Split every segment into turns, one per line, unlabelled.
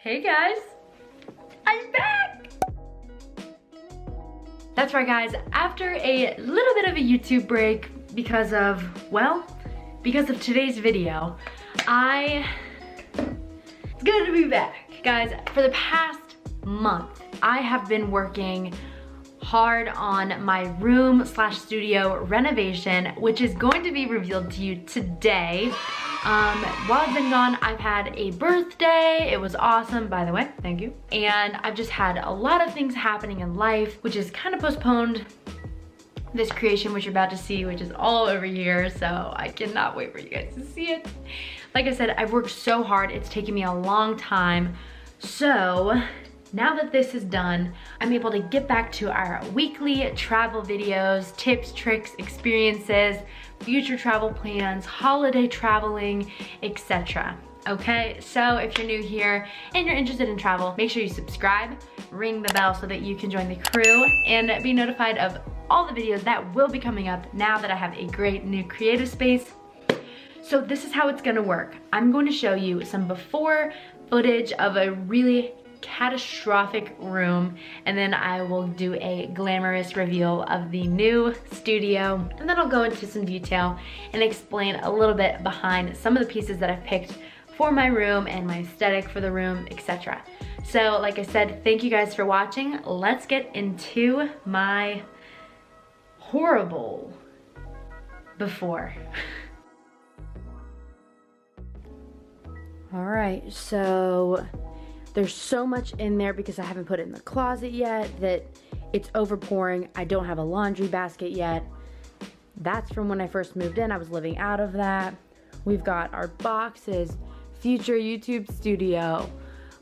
Hey guys, I'm back! That's right guys, after a little bit of a YouTube break because of today's video, it's good to be back. Guys, for the past month, I have been working hard on my room / studio renovation, which is going to be revealed to you today. While I've been gone, I've had a birthday. It was awesome, by the way, thank you. And I've just had a lot of things happening in life, which has kind of postponed this creation, which you're about to see, which is all over here. So I cannot wait for you guys to see it. Like I said, I've worked so hard. It's taken me a long time. So now that this is done, I'm able to get back to our weekly travel videos, tips, tricks, experiences, future travel plans, holiday traveling, etc. Okay, so if you're new here and you're interested in travel, make sure you subscribe, ring the bell so that you can join the crew and be notified of all the videos that will be coming up now that I have a great new creative space. So this is how it's gonna work. I'm going to show you some before footage of a really catastrophic room, and then I will do a glamorous reveal of the new studio, and then I'll go into some detail and explain a little bit behind some of the pieces that I've picked for my room and my aesthetic for the room, etc. So like I said, thank you guys for watching. Let's get into my horrible before. All right, so there's so much in there because I haven't put it in the closet yet that it's overpouring. I don't have a laundry basket yet. That's from when I first moved in. I was living out of that. We've got our boxes, future YouTube studio.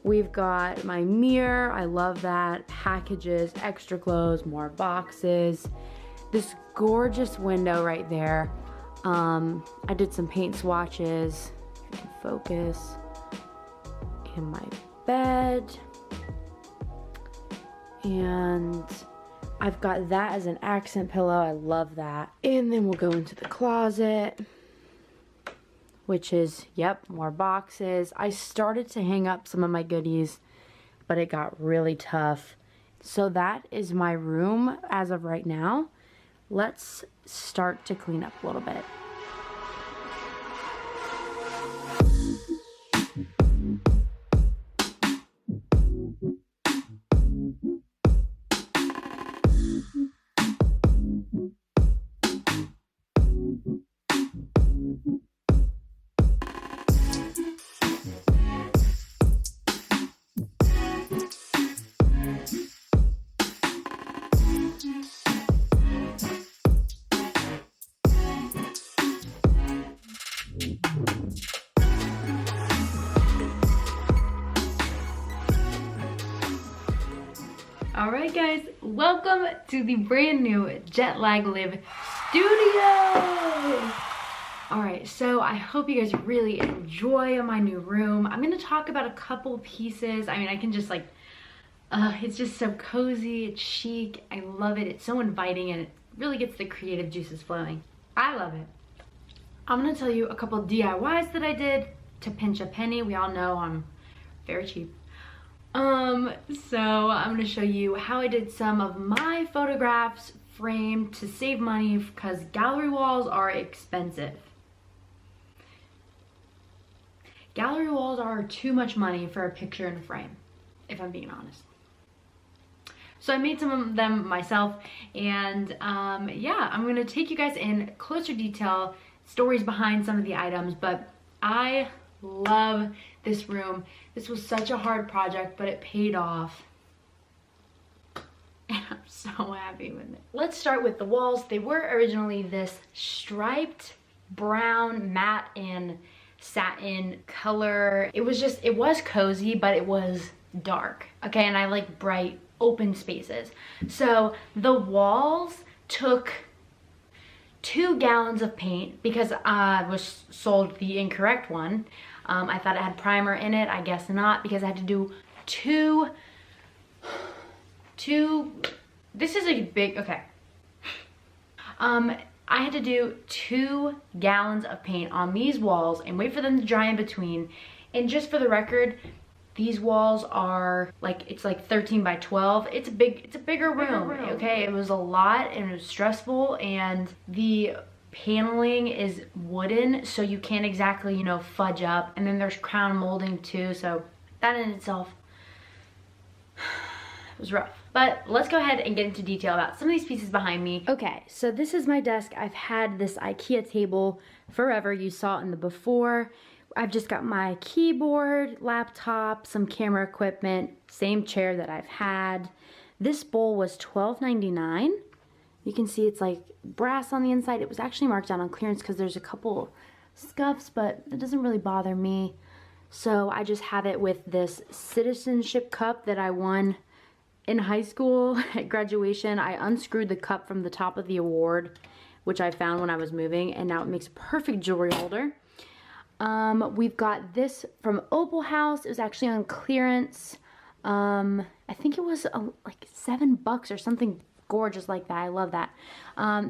We've got my mirror, I love that. Packages, extra clothes, more boxes. This gorgeous window right there. I did some paint swatches, if you can focus. And my bed, and I've got that as an accent pillow. I love that. And then we'll go into the closet, which is, yep, more boxes. I started to hang up some of my goodies, but it got really tough. So that is my room as of right now. Let's start to clean up a little bit. Alright guys, welcome to the brand new Jetlag Live studio! Alright, so I hope you guys really enjoy my new room. I'm going to talk about a couple pieces. I mean, I can just like, it's just so cozy, it's chic, I love it, it's so inviting, and it really gets the creative juices flowing. I love it. I'm going to tell you a couple DIYs that I did to pinch a penny. We all know I'm very cheap. So I'm going to show you how I did some of my photographs framed to save money because gallery walls are expensive. Gallery walls are too much money for a picture in a frame, if I'm being honest. So I made some of them myself, and yeah, I'm going to take you guys in closer detail, stories behind some of the items, but I love this room. This was such a hard project, but it paid off. And I'm so happy with it. Let's start with the walls. They were originally this striped brown matte and satin color. It was cozy, but it was dark. Okay, and I like bright open spaces. So the walls took 2 gallons of paint because I was sold the incorrect one. I thought it had primer in it. I guess not, because I had to do two. This is a big, okay. I had to do 2 gallons of paint on these walls and wait for them to dry in between. And just for the record, These walls are like, it's like 13 by 12. It's a bigger room, okay? It was a lot and it was stressful, and the paneling is wooden, so you can't exactly, you know, fudge up. And then there's crown molding too, so that in itself was rough. But let's go ahead and get into detail about some of these pieces behind me. Okay, so this is my desk. I've had this IKEA table forever. You saw it in the before. I've just got my keyboard, laptop, some camera equipment, same chair that I've had. This bowl was $12.99. You can see it's like brass on the inside. It was actually marked down on clearance because there's a couple scuffs, but it doesn't really bother me. So I just have it with this citizenship cup that I won in high school at graduation. I unscrewed the cup from the top of the award, which I found when I was moving, and now it makes a perfect jewelry holder. We've got this from Opal House. It was actually on clearance. I think it was like $7 or something gorgeous like that. I love that.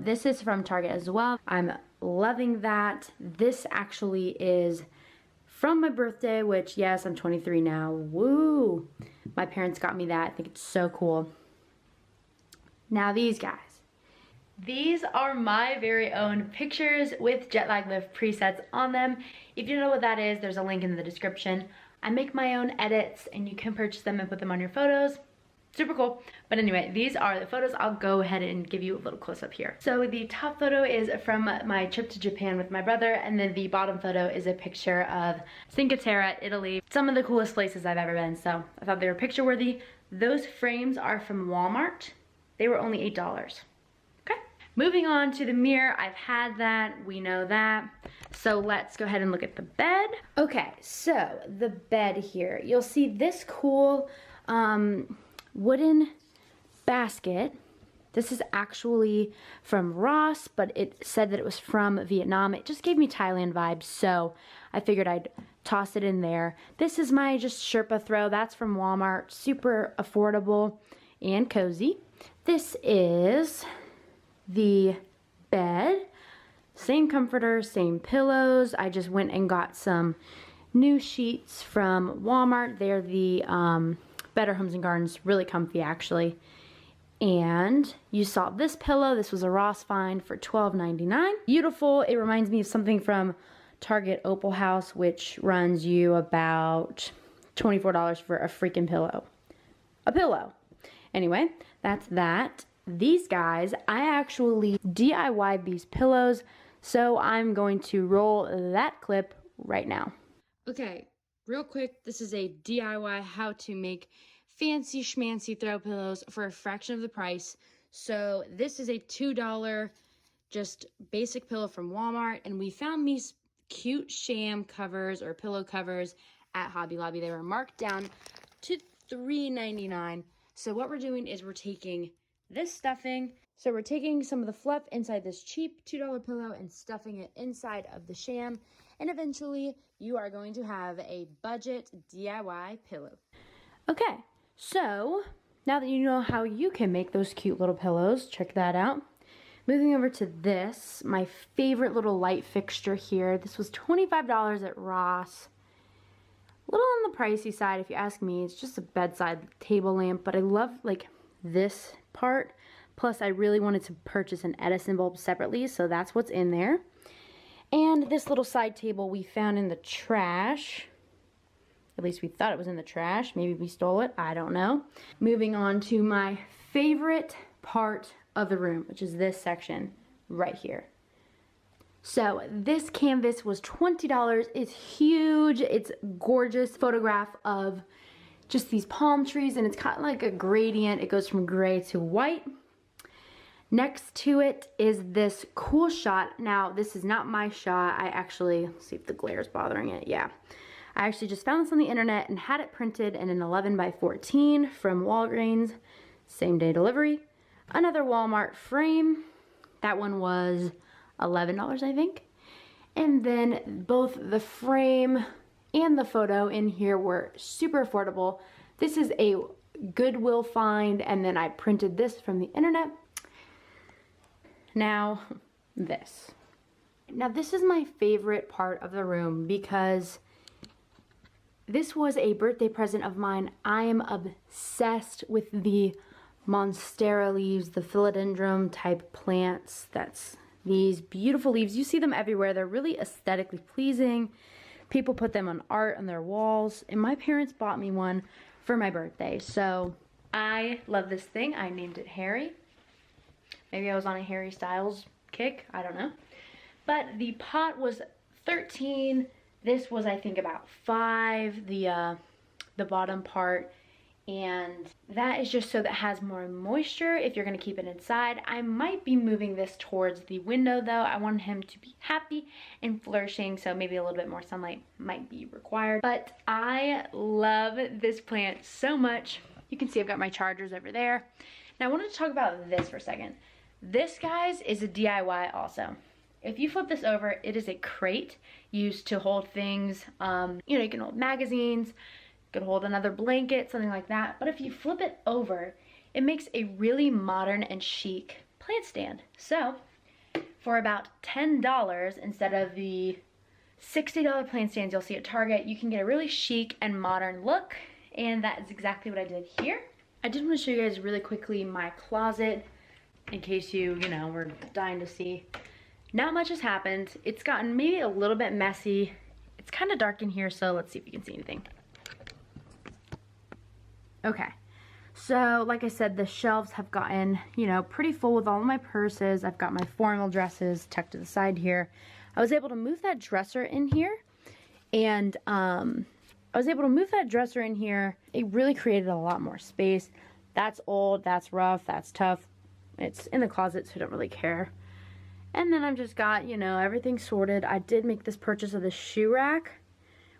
This is from Target as well. I'm loving that. This actually is from my birthday, which, yes, I'm 23 now. Woo! My parents got me that. I think it's so cool. Now these guys. These are my very own pictures with Jetlag Lift presets on them. If you don't know what that is, there's a link in the description. I make my own edits and you can purchase them and put them on your photos. Super cool. But anyway, these are the photos. I'll go ahead and give you a little close up here. So the top photo is from my trip to Japan with my brother, and then the bottom photo is a picture of Cinque Terre, Italy. Some of the coolest places I've ever been, so I thought they were picture worthy. Those frames are from Walmart. They were only $8. Okay. Moving on to the mirror, I've had that, we know that. So let's go ahead and look at the bed. Okay, so the bed here. You'll see this cool wooden basket. This is actually from Ross, but it said that it was from Vietnam. It just gave me Thailand vibes, so I figured I'd toss it in there. This is my just Sherpa throw. That's from Walmart. Super affordable and cozy. This is the bed. Same comforter, same pillows. I just went and got some new sheets from Walmart. They're the Better Homes and Gardens, really comfy actually. And you saw this pillow. This was a Ross find for $12.99. Beautiful. It reminds me of something from Target Opal House, which runs you about $24 for a freaking pillow. A pillow. Anyway, that's that. These guys, I actually DIY'd these pillows, so I'm going to roll that clip right now. Okay, real quick, this is a DIY how to make fancy schmancy throw pillows for a fraction of the price. So this is a $2 just basic pillow from Walmart, and we found these cute sham covers or pillow covers at Hobby Lobby. They were marked down to $3.99. So what we're doing is we're taking this stuffing. So we're taking some of the fluff inside this cheap $2 pillow and stuffing it inside of the sham. And eventually you are going to have a budget DIY pillow. Okay, so now that you know how you can make those cute little pillows, check that out. Moving over to this, my favorite little light fixture here. This was $25 at Ross. A little on the pricey side if you ask me. It's just a bedside table lamp, but I love like this part. Plus I really wanted to purchase an Edison bulb separately, so that's what's in there. And this little side table we found in the trash. At least we thought it was in the trash. Maybe we stole it, I don't know. Moving on to my favorite part of the room, which is this section right here. So this canvas was $20. It's huge. It's gorgeous photograph of just these palm trees, and it's kind of like a gradient. It goes from gray to white. Next to it is this cool shot. Now, this is not my shot. I actually, let's see if the glare is bothering it. Yeah. I actually just found this on the internet and had it printed in an 11 by 14 from Walgreens. Same day delivery. Another Walmart frame. That one was $11, I think. And then both the frame and the photo in here were super affordable. This is a Goodwill find, and then I printed this from the internet. Now, this. Now, this is my favorite part of the room because This was a birthday present of mine. I am obsessed with the monstera leaves, the philodendron type plants. That's these beautiful leaves. You see them everywhere. They're really aesthetically pleasing. People put them on art on their walls, and my parents bought me one for my birthday. So I love this thing. I named it Harry. Maybe I was on a Harry Styles kick, I don't know. But the pot was 13. This was, I think, about 5, the bottom part. And that is just so that it has more moisture if you're gonna keep it inside. I might be moving this towards the window though. I want him to be happy and flourishing, so maybe a little bit more sunlight might be required. But I love this plant so much. You can see I've got my chargers over there. Now I wanted to talk about this for a second. This, guys, is a DIY also. If you flip this over, it is a crate used to hold things. You know, you can hold magazines, could hold another blanket, something like that. But if you flip it over, it makes a really modern and chic plant stand. So for about $10 instead of the $60 plant stands you'll see at Target, you can get a really chic and modern look. And that is exactly what I did here. I did want to show you guys really quickly my closet in case you know, were dying to see. Not much has happened. It's gotten maybe a little bit messy. It's kind of dark in here, so let's see if you can see anything. Okay, so like I said, the shelves have gotten, you know, pretty full with all of my purses. I've got my formal dresses tucked to the side here. I was able to move that dresser in here, and It really created a lot more space. That's old, that's rough, that's tough. It's in the closet, so I don't really care. And then I've just got, you know, everything sorted. I did make this purchase of the shoe rack,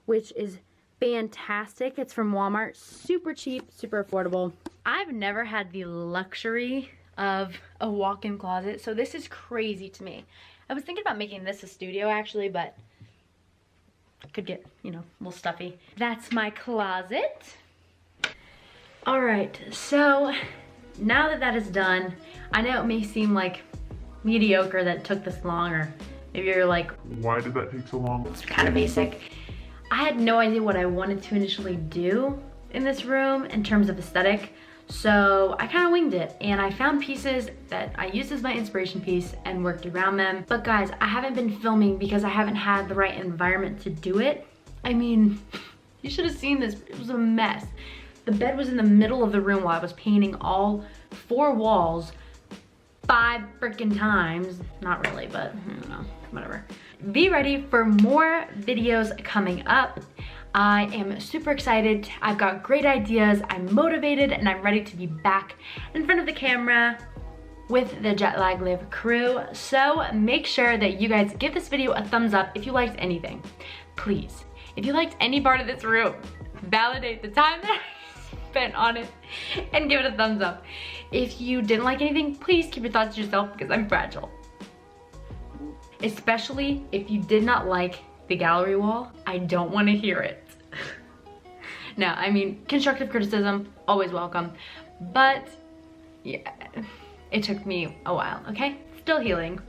which is fantastic. It's from Walmart, super cheap, super affordable. I've never had the luxury of a walk-in closet, so this is crazy to me. I was thinking about making this a studio actually, but it could get, you know, a little stuffy. That's my closet. All right, so now that that is done, I know it may seem like mediocre that it took this long, or maybe you're like,
why did that take so long?
It's kind of basic. I had no idea what I wanted to initially do in this room in terms of aesthetic, so I kind of winged it, and I found pieces that I used as my inspiration piece and worked around them. But guys, I haven't been filming because I haven't had the right environment to do it. I mean, you should have seen this. It was a mess. The bed was in the middle of the room while I was painting all 4 walls 5 freaking times. Not really, but I don't know, whatever. Be ready for more videos coming up. I am super excited. I've got great ideas. I'm motivated, and I'm ready to be back in front of the camera with the Jetlag Live crew. So make sure that you guys give this video a thumbs up if you liked anything. Please, if you liked any part of this room, validate the time that I spent on it and give it a thumbs up. If you didn't like anything, please keep your thoughts to yourself because I'm fragile. Especially if you did not like the gallery wall, I don't want to hear it. No, I mean, constructive criticism, always welcome. But yeah, it took me a while, okay? Still healing.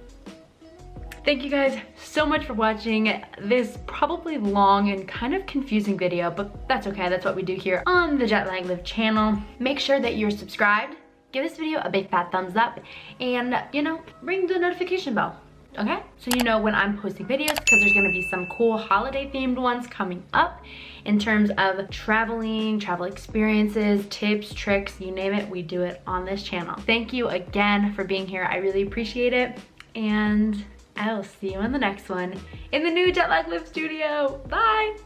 Thank you guys so much for watching this probably long and kind of confusing video, but that's okay. That's what we do here on the Jetlag Live channel. Make sure that you're subscribed, give this video a big fat thumbs up, and, you know, ring the notification bell. Okay, so you know when I'm posting videos, because there's gonna be some cool holiday themed ones coming up in terms of traveling, travel experiences, tips, tricks, you name it, we do it on this channel. Thank you again for being here. I really appreciate it, and I will see you in the next one in the new Jetlag Live studio. Bye.